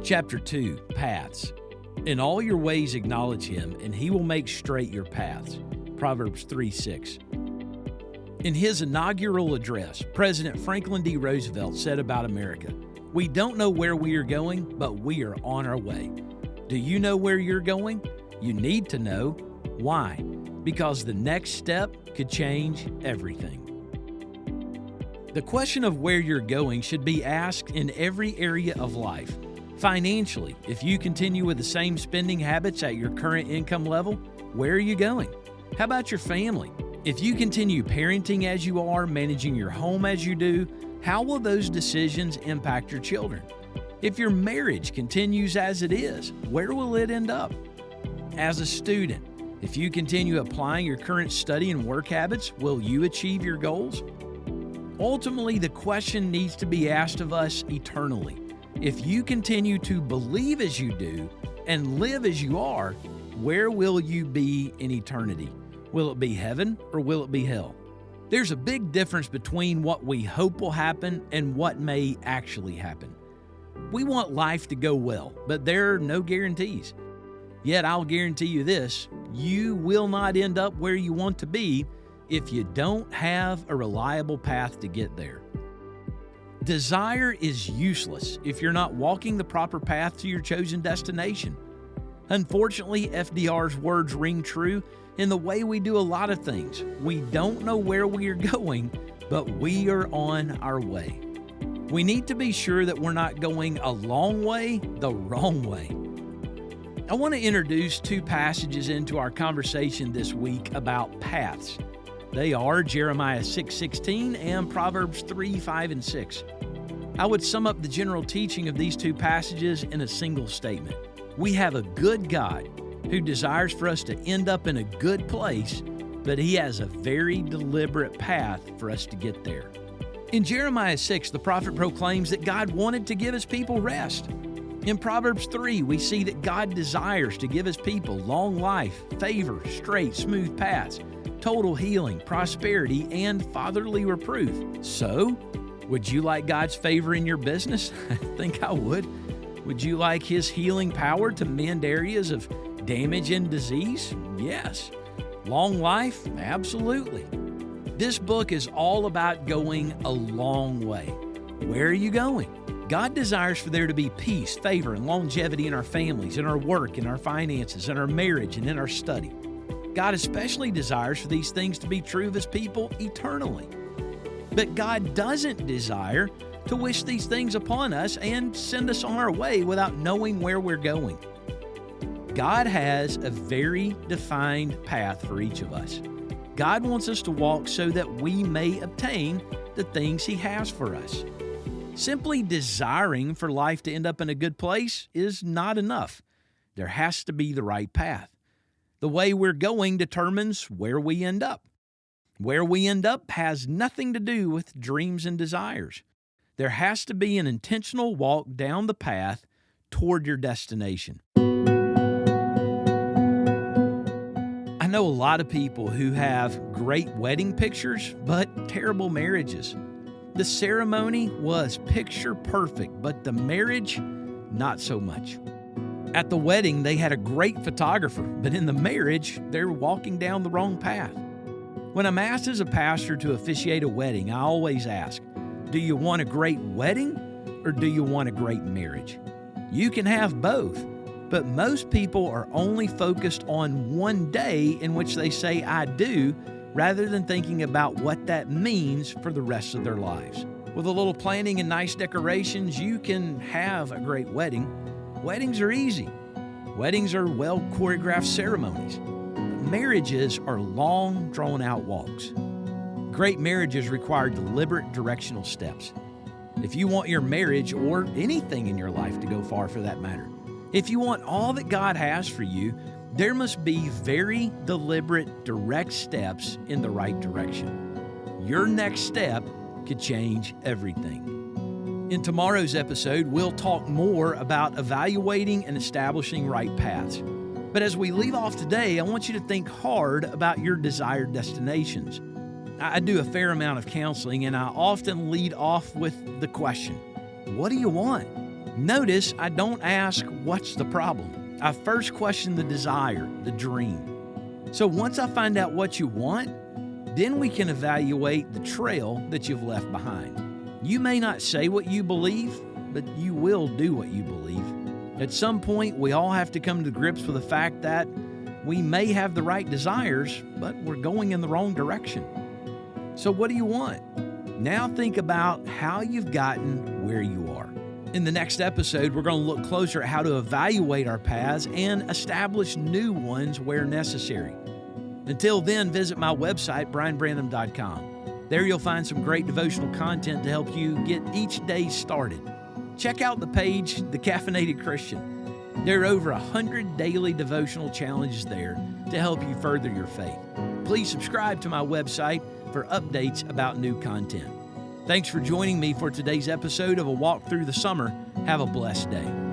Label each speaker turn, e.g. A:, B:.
A: Chapter 2, Paths. In all your ways acknowledge him, and he will make straight your paths. Proverbs 3:6. In his inaugural address, President Franklin D. Roosevelt said about America, "We don't know where we are going, but we are on our way." Do you know where you're going? You need to know. Why? Because the next step could change everything. The question of where you're going should be asked in every area of life. Financially, if you continue with the same spending habits at your current income level, where are you going? How about your family? If you continue parenting as you are, managing your home as you do, how will those decisions impact your children? If your marriage continues as it is, where will it end up? As a student, if you continue applying your current study and work habits, will you achieve your goals? Ultimately, the question needs to be asked of us eternally. If you continue to believe as you do and live as you are, where will you be in eternity? Will it be heaven or will it be hell? There's a big difference between what we hope will happen and what may actually happen. We want life to go well, but there are no guarantees. Yet I'll guarantee you this, you will not end up where you want to be if you don't have a reliable path to get there. Desire is useless if you're not walking the proper path to your chosen destination. Unfortunately, FDR's words ring true in the way we do a lot of things. We don't know where we are going, but we are on our way. We need to be sure that we're not going a long way, the wrong way. I want to introduce two passages into our conversation this week about paths. They are Jeremiah 6:16 and Proverbs 3:5 and 6. I would sum up the general teaching of these two passages in a single statement. We have a good God who desires for us to end up in a good place, but he has a very deliberate path for us to get there. In Jeremiah 6, the prophet proclaims that God wanted to give his people rest. In Proverbs 3, we see that God desires to give his people long life, favor, straight, smooth paths, total healing, prosperity, and fatherly reproof. So, would you like God's favor in your business? I think I would. Would you like his healing power to mend areas of damage and disease? Yes. Long life? Absolutely. This book is all about going a long way. Where are you going? God desires for there to be peace, favor, and longevity in our families, in our work, in our finances, in our marriage, and in our study. God especially desires for these things to be true of his people eternally. But God doesn't desire to wish these things upon us and send us on our way without knowing where we're going. God has a very defined path for each of us. God wants us to walk so that we may obtain the things he has for us. Simply desiring for life to end up in a good place is not enough. There has to be the right path. The way we're going determines where we end up. Where we end up has nothing to do with dreams and desires. There has to be an intentional walk down the path toward your destination. I know a lot of people who have great wedding pictures, but terrible marriages. The ceremony was picture perfect, but the marriage, not so much. At the wedding, they had a great photographer, but in the marriage, they're walking down the wrong path. When I'm asked as a pastor to officiate a wedding, I always ask, do you want a great wedding or do you want a great marriage? You can have both, but most people are only focused on one day in which they say, I do, rather than thinking about what that means for the rest of their lives. With a little planning and nice decorations, you can have a great wedding. Weddings are easy. Weddings are well-choreographed ceremonies. Marriages are long, drawn-out walks. Great marriages require deliberate directional steps. If you want your marriage, or anything in your life to go far for that matter, if you want all that God has for you, there must be very deliberate, direct steps in the right direction. Your next step could change everything. In tomorrow's episode, we'll talk more about evaluating and establishing right paths. But as we leave off today, I want you to think hard about your desired destinations. I do a fair amount of counseling, and I often lead off with the question, what do you want? Notice I don't ask, what's the problem? I first question the desire, the dream. So once I find out what you want, then we can evaluate the trail that you've left behind. You may not say what you believe, but you will do what you believe. At some point, we all have to come to grips with the fact that we may have the right desires, but we're going in the wrong direction. So what do you want? Now think about how you've gotten where you are. In the next episode, we're going to look closer at how to evaluate our paths and establish new ones where necessary. Until then, visit my website, brianbranham.com. There you'll find some great devotional content to help you get each day started. Check out the page, The Caffeinated Christian. There are over 100 daily devotional challenges there to help you further your faith. Please subscribe to my website for updates about new content. Thanks for joining me for today's episode of A Walk Through the Summer. Have a blessed day.